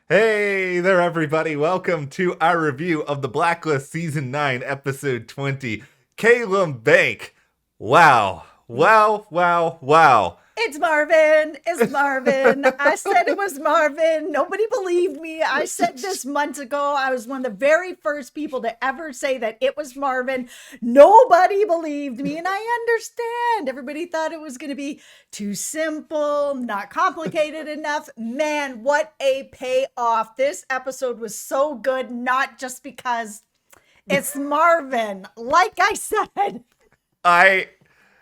Hey there, everybody. Welcome to our review of the Blacklist Season 9, Episode 20, KAPLAN Bank. Wow. Wow, wow, wow. It's Marvin. It's Marvin. I said it was Marvin. Nobody believed me. I said this months ago. I was one of the very first people to ever say that it was Marvin. Nobody believed me, and I understand. Everybody thought it was going to be too simple, not complicated enough. Man, what a payoff. This episode was so good, not just because it's Marvin. Like I said. I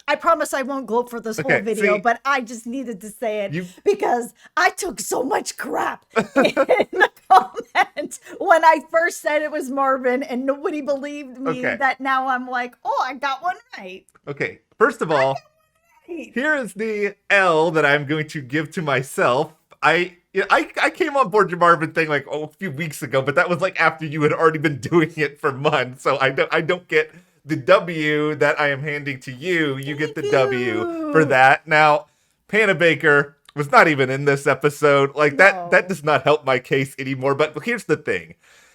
I promise I won't go for this whole video, but I just needed to say it because I took so much crap in the comments when I first said it was Marvin and nobody believed me that now I'm like, oh, I got one right. Okay, first of all, here is the L that I'm going to give to myself. I came on board your Marvin thing like a few weeks ago, but that was like after you had already been doing it for months, so I don't get the W that I am handing to you. You get the W for that. Now, Hannah Baker was not even in this episode. Like, that does not help my case anymore. But here's the thing.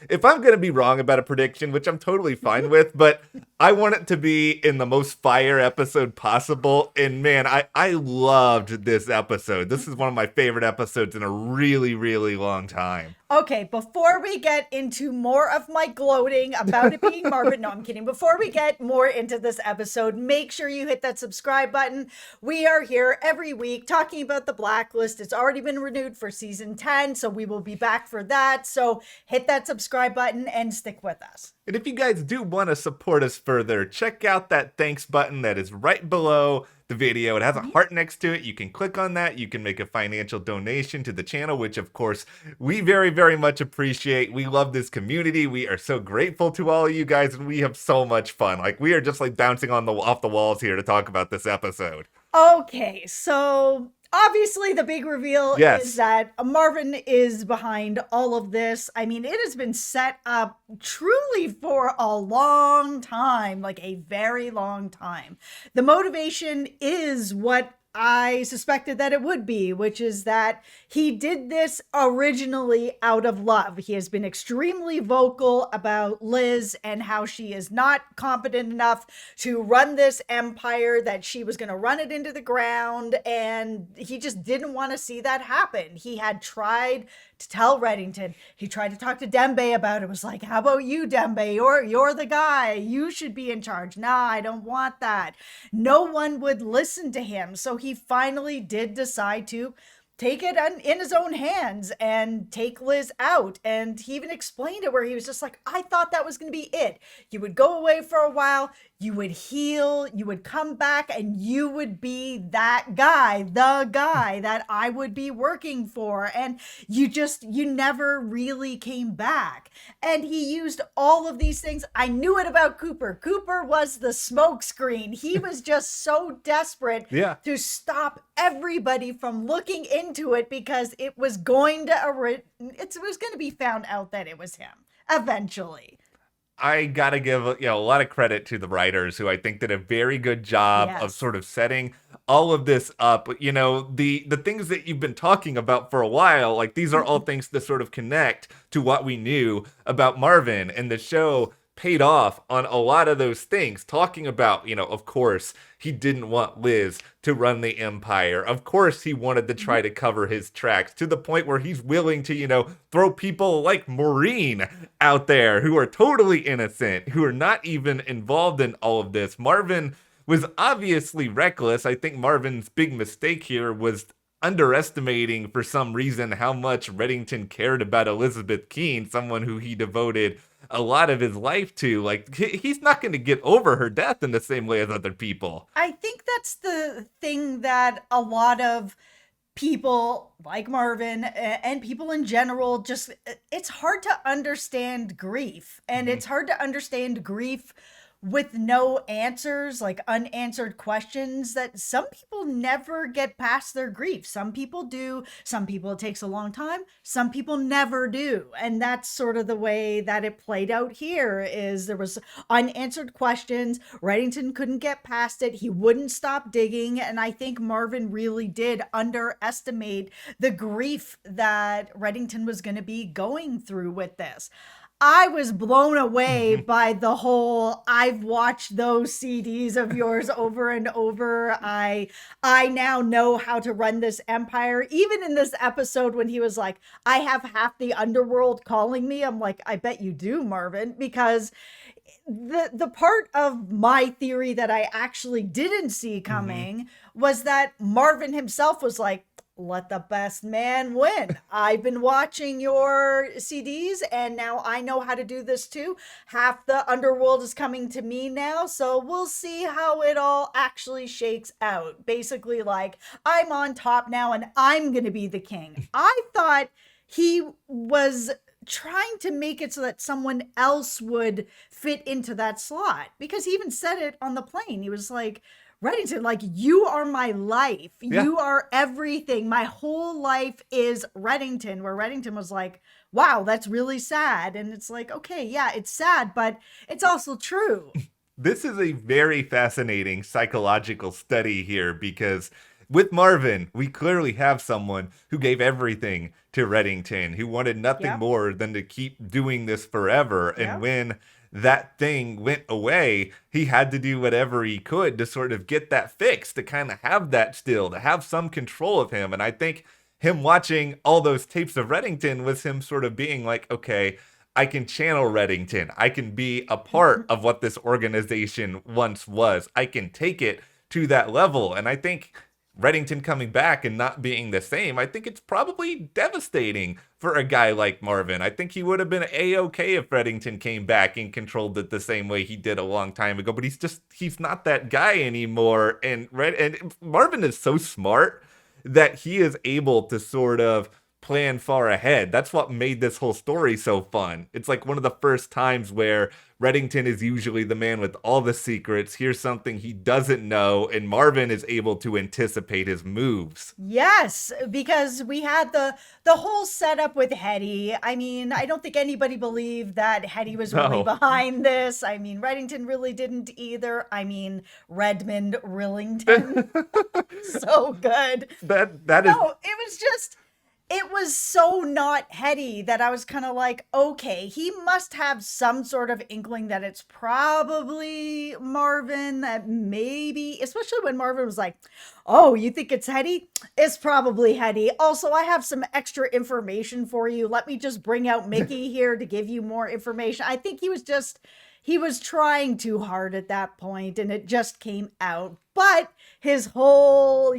If I'm going to be wrong about a prediction, which I'm totally fine with, but I want it to be in the most fire episode possible. And man, I loved this episode. This is one of my favorite episodes in a really, really long time. Okay, before we get into more of my gloating about it being Marvin, no, I'm kidding. Before we get more into this episode, make sure you hit that subscribe button. We are here every week talking about the Blacklist. It's already been renewed for season 10, so we will be back for that. So hit that subscribe button and stick with us. And if you guys do want to support us further, check out that thanks button that is right below the video. It has a heart next to it. You can click on that. You can make a financial donation to the channel, which of course we very, very much appreciate. We love this community. We are so grateful to all of you guys, and we have so much fun. Like, we are just like bouncing off the walls here to talk about this episode. Okay, so obviously the big reveal is that Marvin is behind all of this. I mean, it has been set up truly for a long time, like a very long time. The motivation is what I suspected that it would be, which is that he did this originally out of love. He has been extremely vocal about Liz and how she is not competent enough to run this empire, that she was going to run it into the ground, and he just didn't want to see that happen. He had tried to tell Reddington. He tried to talk to Dembe about it. It was like, how about you, Dembe? You're the guy. You should be in charge. Nah, I don't want that. No one would listen to him. So he finally did decide to take it in his own hands and take Liz out. And he even explained it where he was just like, I thought that was going to be it. You would go away for a while, you would heal, you would come back, and you would be that guy, the guy that I would be working for. And you never really came back. And he used all of these things. I knew it about Cooper. Cooper was the smokescreen. He was just so desperate to stop everybody from looking into it because it was going to be found out that it was him eventually. I gotta give a lot of credit to the writers, who I think did a very good job of sort of setting all of this up. You know, the things that you've been talking about for a while, like, these are all things to sort of connect to what we knew about Marvin, and the show paid off on a lot of those things, talking about, of course, he didn't want Liz to run the empire. Of course, he wanted to try to cover his tracks to the point where he's willing to, throw people like Maureen out there who are totally innocent, who are not even involved in all of this. Marvin was obviously reckless. I think Marvin's big mistake here was underestimating, for some reason, how much Reddington cared about Elizabeth Keene, someone who he devoted a lot of his life to. Like, he's not going to get over her death in the same way as other people. I think that's the thing that a lot of people like Marvin and people in general, just, it's hard to understand grief. And it's hard to understand grief with no answers, like unanswered questions, that some people never get past their grief. Some people do, some people it takes a long time, some people never do. And that's sort of the way that it played out here. Is there was unanswered questions, Reddington couldn't get past it, he wouldn't stop digging, and I think Marvin really did underestimate the grief that Reddington was going to be going through with this. I was blown away by the whole, I've watched those CDs of yours over and over. I now know how to run this empire. Even in this episode when he was like, I have half the underworld calling me. I'm like, I bet you do, Marvin, because the part of my theory that I actually didn't see coming was that Marvin himself was like, let the best man win. I've been watching your CDs and now I know how to do this too. Half the underworld is coming to me now, so we'll see how it all actually shakes out. Basically, like, I'm on top now and I'm going to be the king. I thought he was trying to make it so that someone else would fit into that slot, because he even said it on the plane. He was like, Reddington, like, you are my life. Yeah. You are everything. My whole life is Reddington, where Reddington was like, wow, that's really sad. And it's like, okay, yeah, it's sad, but it's also true. This is a very fascinating psychological study here, because with Marvin, we clearly have someone who gave everything to Reddington, who wanted nothing more than to keep doing this forever. And when that thing went away, he had to do whatever he could to sort of get that fixed, to kind of have that still, to have some control of him. And I think him watching all those tapes of Reddington was him sort of being like, okay, I can channel Reddington. I can be a part of what this organization once was. I can take it to that level. And I think Reddington coming back and not being the same, I think it's probably devastating for a guy like Marvin. I think he would have been A-okay if Reddington came back and controlled it the same way he did a long time ago, but he's not that guy anymore. And Marvin is so smart that he is able to sort of plan far ahead. That's what made this whole story so fun. It's like one of the first times where Reddington is usually the man with all the secrets. Here's something he doesn't know, and Marvin is able to anticipate his moves. Yes, because we had the whole setup with Hetty. I mean, I don't think anybody believed that Hetty was really behind this. I mean, Reddington really didn't either. I mean, Redmond Rillington. So good. That is... No, it was just... It was so not Hetty that I was kind of like, okay, he must have some sort of inkling that it's probably Marvin, that maybe, especially when Marvin was like, oh, you think it's Hetty? It's probably Hetty. Also, I have some extra information for you. Let me just bring out Mickey here to give you more information. I think he was trying too hard at that point and it just came out. But his whole,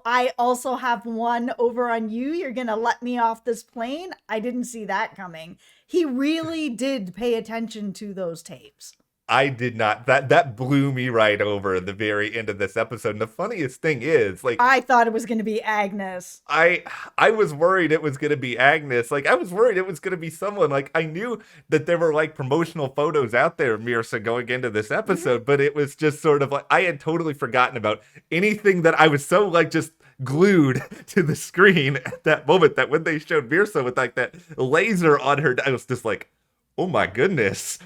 I also have one over on you. You're going to let me off this plane. I didn't see that coming. He really did pay attention to those tapes. I did not. That blew me right over the very end of this episode. And the funniest thing is, like, I thought it was going to be Agnes. I was worried it was going to be Agnes. Like, I was worried it was going to be someone. Like, I knew that there were like promotional photos out there, Mierce, going into this episode, but it was just sort of like I had totally forgotten about anything, that I was so like just glued to the screen at that moment that when they showed Mierce with like that laser on her, I was just like, oh my goodness.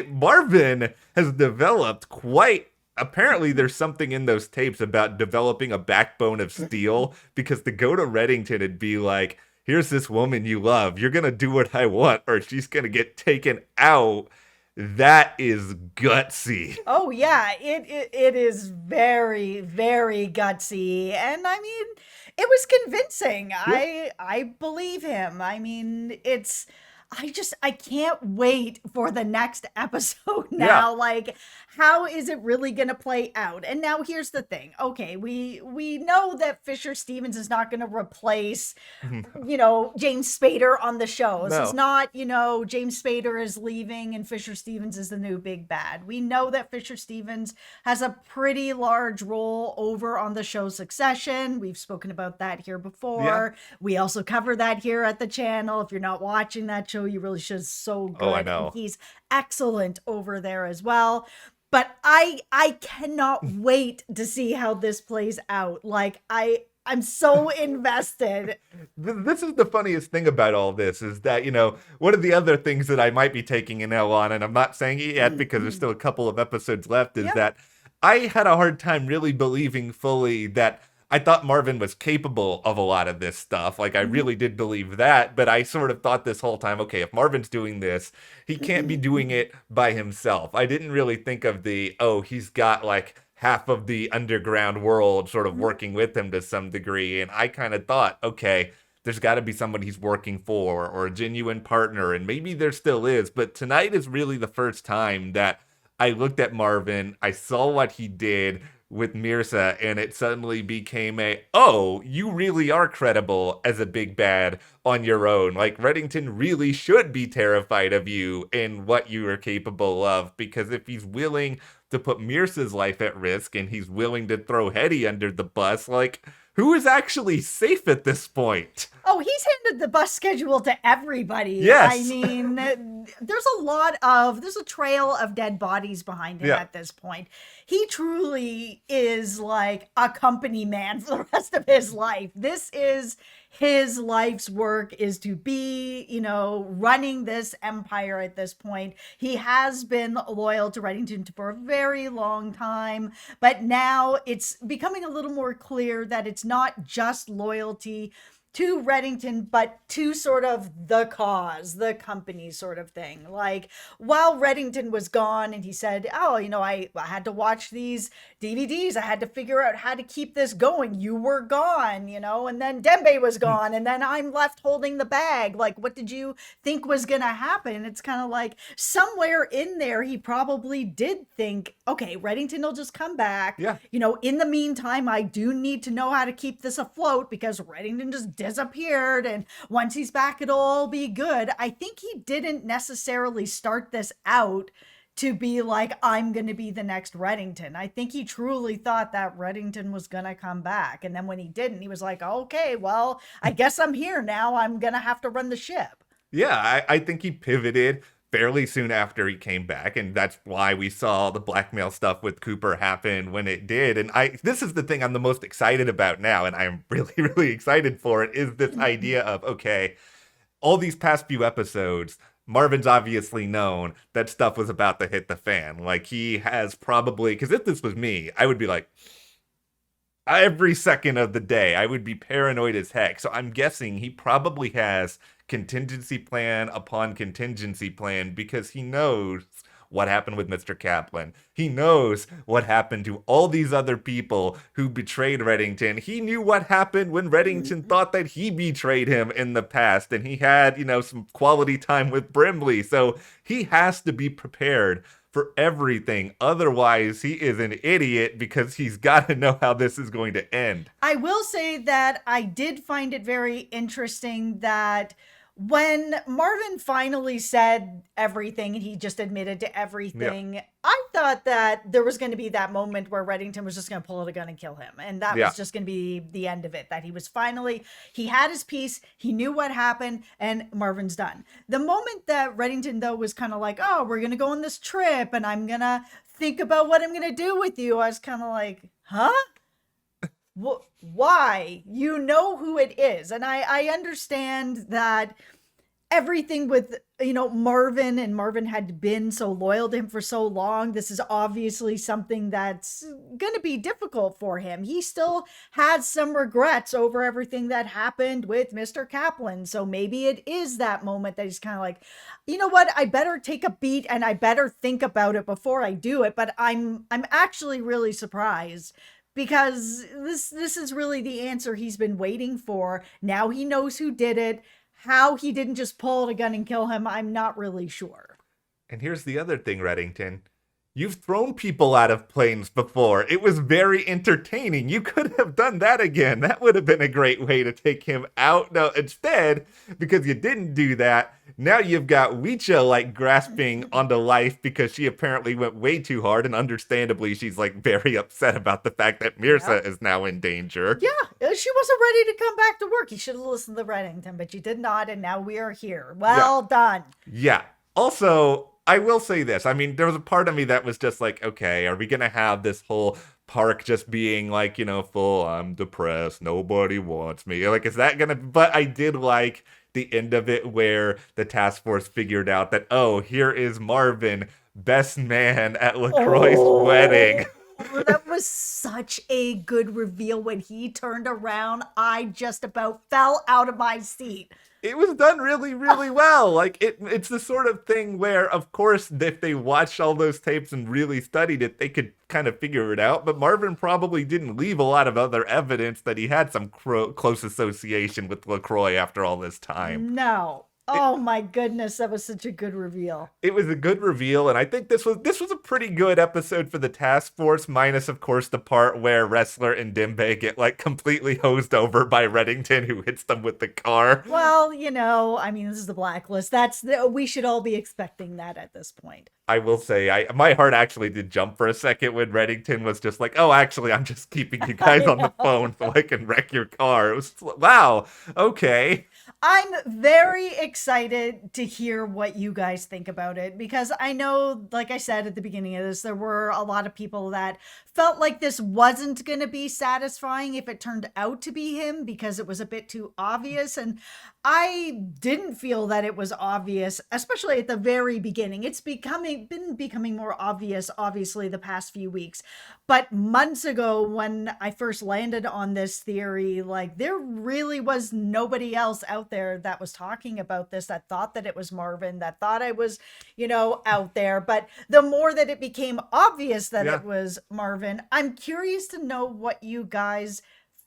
Marvin has developed apparently there's something in those tapes about developing a backbone of steel, because to go to Reddington and be like, here's this woman you love, you're going to do what I want or she's going to get taken out. That is gutsy. Oh yeah, it is very, very gutsy. And I mean, it was convincing. Yeah. I believe him. I mean, I can't wait for the next episode now. Yeah. Like, how is it really going to play out? And now here's the thing. Okay, we know that Fisher Stevens is not going to replace, James Spader on the show. No. This is not, James Spader is leaving and Fisher Stevens is the new big bad. We know that Fisher Stevens has a pretty large role over on the show Succession. We've spoken about that here before. Yeah. We also cover that here at the channel. If you're not watching that show, you really should. So good. Oh, I know. And he's excellent over there as well. But I cannot wait to see how this plays out. Like, I'm so invested. This is the funniest thing about all this is that, one of the other things that I might be taking an L on, and I'm not saying it yet because there's still a couple of episodes left, is that I had a hard time really believing fully that I thought Marvin was capable of a lot of this stuff. Like, I really did believe that, but I sort of thought this whole time, okay, if Marvin's doing this, he can't be doing it by himself. I didn't really think of he's got like half of the underground world sort of working with him to some degree. And I kind of thought, okay, there's got to be somebody he's working for or a genuine partner. And maybe there still is. But tonight is really the first time that I looked at Marvin, I saw what he did with Mierce, and it suddenly became you really are credible as a big bad on your own. Like, Reddington really should be terrified of you and what you are capable of, because if he's willing to put Mierce's life at risk and he's willing to throw Hetty under the bus, like, who is actually safe at this point? Oh, he's handed the bus schedule to everybody. Yes. I mean, there's a trail of dead bodies behind him at this point. He truly is like a company man for the rest of his life. This is his life's work, is to be, running this empire at this point. He has been loyal to Reddington for a very long time, but now it's becoming a little more clear that it's not just loyalty to Reddington, but to sort of the cause, the company sort of thing. Like, while Reddington was gone and he said, I had to watch these DVDs. I had to figure out how to keep this going. You were gone, and then Dembe was gone. And then I'm left holding the bag. Like, what did you think was going to happen? It's kind of like somewhere in there, he probably did think, okay, Reddington will just come back. Yeah. In the meantime, I do need to know how to keep this afloat because Reddington just disappeared, and once he's back it'll all be good. I think he didn't necessarily start this out to be like, I'm gonna be the next Reddington. I think he truly thought that Reddington was gonna come back, and then when he didn't, he was like, okay, well, I guess I'm here now. I'm gonna have to run the ship. Yeah, I think he pivoted fairly soon after he came back, and that's why we saw the blackmail stuff with Cooper happen when it did. And this is the thing I'm the most excited about now, and I'm really, really excited for it, is this idea of, okay, all these past few episodes, Marvin's obviously known that stuff was about to hit the fan. Like, he has probably, because if this was me, I would be like, every second of the day, I would be paranoid as heck. So I'm guessing he probably has contingency plan upon contingency plan, because he knows what happened with Mr. KAPLAN. He knows what happened to all these other people who betrayed Reddington. He knew what happened when Reddington thought that he betrayed him in the past, and he had, some quality time with Brimley. So he has to be prepared for everything. Otherwise, he is an idiot, because he's got to know how this is going to end. I will say that I did find it very interesting that when Marvin finally said everything and he just admitted to everything, I thought that there was going to be that moment where Reddington was just going to pull out a gun and kill him. And that was just going to be the end of it. That he had his piece, he knew what happened, and Marvin's done. The moment that Reddington, though, was kind of like, oh, we're going to go on this trip and I'm going to think about what I'm going to do with you, I was kind of like, huh? Why? You know who it is. And I understand that everything with, Marvin had been so loyal to him for so long. This is obviously something that's going to be difficult for him. He still has some regrets over everything that happened with Mr. KAPLAN. So maybe it is that moment that he's kind of like, you know what? I better take a beat and I better think about it before I do it. But I'm actually really surprised, because this is really the answer he's been waiting for. Now he knows who did it. How he didn't just pull out a gun and kill him, I'm not really sure. And here's the other thing, Reddington. You've thrown people out of planes before. It was very entertaining. You could have done that again. That would have been a great way to take him out. No, instead, because you didn't do that, now you've got Weecha grasping onto life because she apparently went way too hard, and understandably she's very upset about the fact that Mierce is now in danger. Yeah, she wasn't ready to come back to work. You should have listened to Reddington, but you did not, and now we are here. Well done. Yeah. Also, I will say this. I mean, there was a part of me that was just like, okay, are we going to have this whole park just being like, full, I'm depressed, nobody wants me. Like, is that going to, but I did like the end of it where the task force figured out that, oh, here is Marvin, best man at LaCroix's wedding. That was such a good reveal. When he turned around, I just about fell out of my seat. It was done really, really well. Like, it's the sort of thing where, of course, if they watched all those tapes and really studied it, they could kind of figure it out. But Marvin probably didn't leave a lot of other evidence that he had some close association with LaCroix after all this time. No. Oh my goodness, that was such a good reveal. It was a good reveal, and I think this was a pretty good episode for the task force, minus of course the part where Wrestler and Dembe get like completely hosed over by Reddington, who hits them with the car. Well, I mean, this is the Blacklist. We should all be expecting that at this point. I will say, my heart actually did jump for a second when Reddington was just like, oh, actually, I'm just keeping you guys on the phone so I can wreck your car. It was, wow, okay. I'm very excited to hear what you guys think about it, because I know, like I said at the beginning of this, there were a lot of people that felt like this wasn't going to be satisfying if it turned out to be him, because it was a bit too obvious. And I didn't feel that it was obvious, especially at the very beginning. It's been becoming more obvious, obviously, the past few weeks. But months ago, when I first landed on this theory, like, there really was nobody else out there that was talking about this, that thought that it was Marvin, that thought I was, out there. But the more that it became obvious that it was Marvin, I'm curious to know what you guys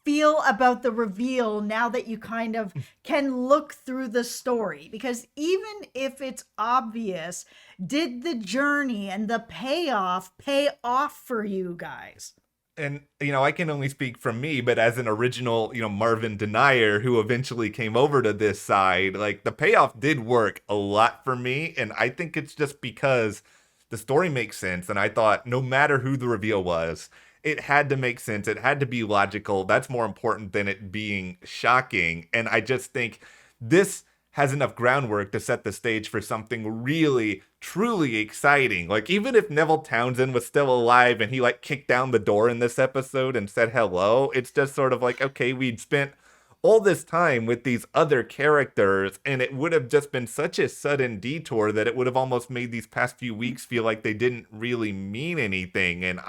feel about the reveal now that you kind of can look through the story. Because even if it's obvious, did the journey and the payoff pay off for you guys? And, I can only speak from me, but as an original, Marvin denier who eventually came over to this side, like, the payoff did work a lot for me. And I think it's just because the story makes sense. And I thought no matter who the reveal was, it had to make sense. It had to be logical. That's more important than it being shocking. And I just think this has enough groundwork to set the stage for something really, truly exciting. Like, even if Neville Townsend was still alive and he, like, kicked down the door in this episode and said hello, it's just sort of like, okay, we'd spent all this time with these other characters, and it would have just been such a sudden detour that it would have almost made these past few weeks feel like they didn't really mean anything. And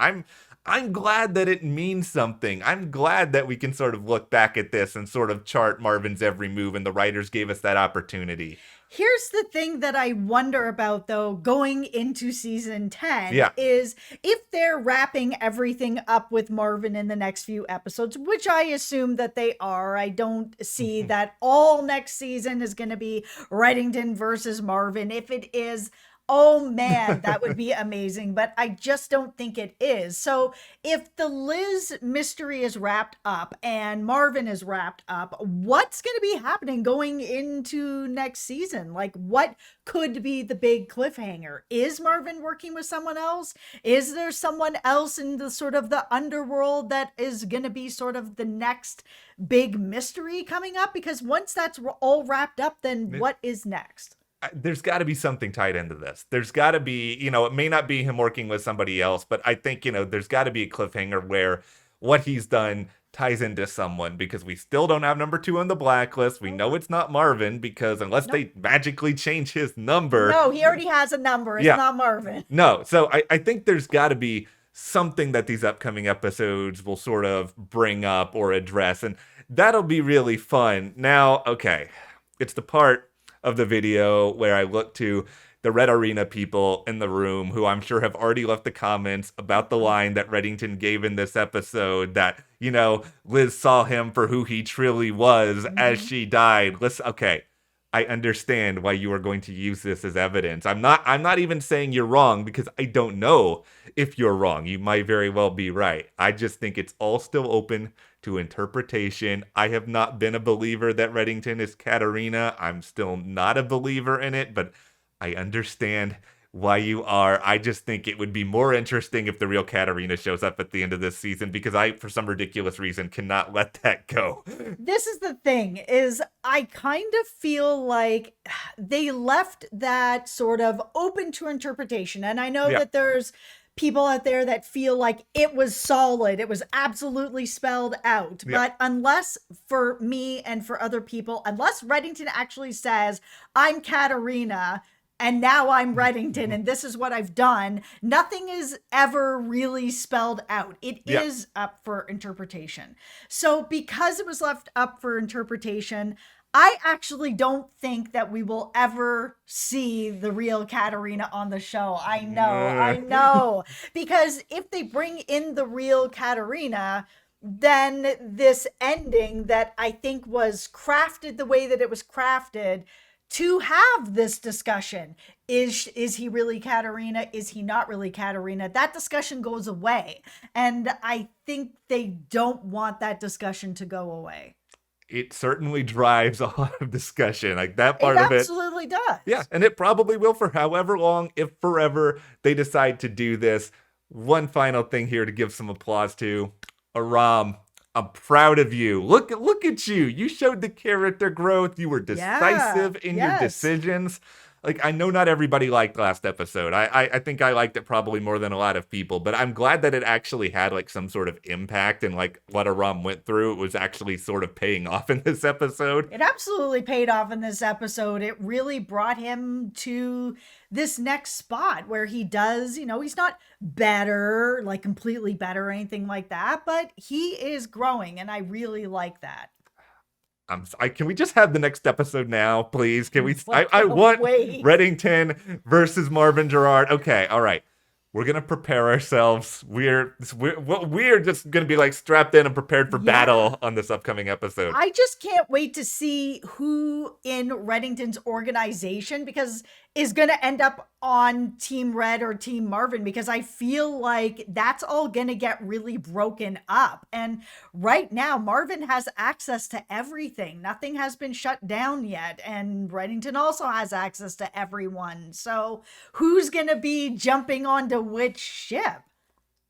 I'm glad that it means something. I'm glad that we can sort of look back at this and sort of chart Marvin's every move, and the writers gave us that opportunity. Here's the thing that I wonder about, though, going into season 10, is if they're wrapping everything up with Marvin in the next few episodes, which I assume that they are. I don't see that all next season is going to be Reddington versus Marvin. If it is, oh man, that would be amazing, but I just don't think it is. So if the Liz mystery is wrapped up and Marvin is wrapped up, what's going to be happening going into next season? Like, what could be the big cliffhanger? Is Marvin working with someone else? Is there someone else in the sort of the underworld that is going to be sort of the next big mystery coming up? Because once that's all wrapped up, then what is next? There's got to be something tied into this. There's got to be, it may not be him working with somebody else, but I think, there's got to be a cliffhanger where what he's done ties into someone, because we still don't have number 2 on the Blacklist. We know it's not Marvin, because unless they magically change his number. No, he already has a number. It's not Marvin. No, so I think there's got to be something that these upcoming episodes will sort of bring up or address, and that'll be really fun. Now, okay, it's the part of the video where I look to the Red Arena people in the room, who I'm sure have already left the comments about the line that Reddington gave in this episode that, Liz saw him for who he truly was as she died. Listen, okay, I understand why you are going to use this as evidence. I'm not even saying you're wrong, because I don't know if you're wrong. You might very well be right. I just think it's all still open to interpretation. I have not been a believer that Reddington is Katarina. I'm still not a believer in it, but I understand why you are. I just think it would be more interesting if the real Katarina shows up at the end of this season, because I, for some ridiculous reason, cannot let that go. This is the thing, is I kind of feel like they left that sort of open to interpretation. And I know that there's people out there that feel like it was solid. It was absolutely spelled out. But unless, for me and for other people, unless Reddington actually says, I'm Katarina, and now I'm Reddington, and this is what I've done, nothing is ever really spelled out. It is up for interpretation. So because it was left up for interpretation, I actually don't think that we will ever see the real Katarina on the show. I know. Because if they bring in the real Katarina, then this ending that I think was crafted the way that it was crafted to have this discussion. Is he really Katarina? Is he not really Katarina? That discussion goes away. And I think they don't want that discussion to go away. It certainly drives a lot of discussion. Like that part of it. It absolutely does. Yeah, and it probably will for however long, if forever, they decide to do this. One final thing here to give some applause to. Aram, I'm proud of you. Look at you. You showed the character growth. You were decisive in your decisions. Like, I know not everybody liked last episode. I think I liked it probably more than a lot of people, but I'm glad that it actually had like some sort of impact, and like what Aram went through, it was actually sort of paying off in this episode. It absolutely paid off in this episode. It really brought him to this next spot where he does, he's not better, like completely better or anything like that, but he is growing, and I really like that. Can we just have the next episode now, please? Can we? I want Reddington versus Marvin Gerard. Okay, all right. We're gonna prepare ourselves. We're just gonna be like strapped in and prepared for battle on this upcoming episode. I just can't wait to see who in Reddington's organization is gonna end up on Team Red or Team Marvin, because I feel like that's all gonna get really broken up. And right now, Marvin has access to everything. Nothing has been shut down yet, and Reddington also has access to everyone. So who's gonna be jumping onto which ship?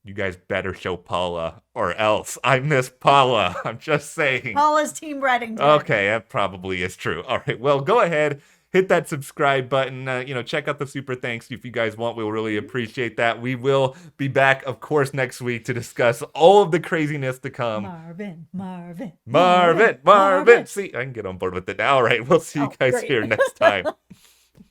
You guys better show Paula, or else. I miss Paula. I'm just saying. Paula's Team Reddington. Okay, that probably is true. All right, well, go ahead. Hit that subscribe button. Check out the super thanks if you guys want. We'll really appreciate that. We will be back, of course, next week to discuss all of the craziness to come. Marvin. See, I can get on board with it now. All right, we'll see you guys here next time.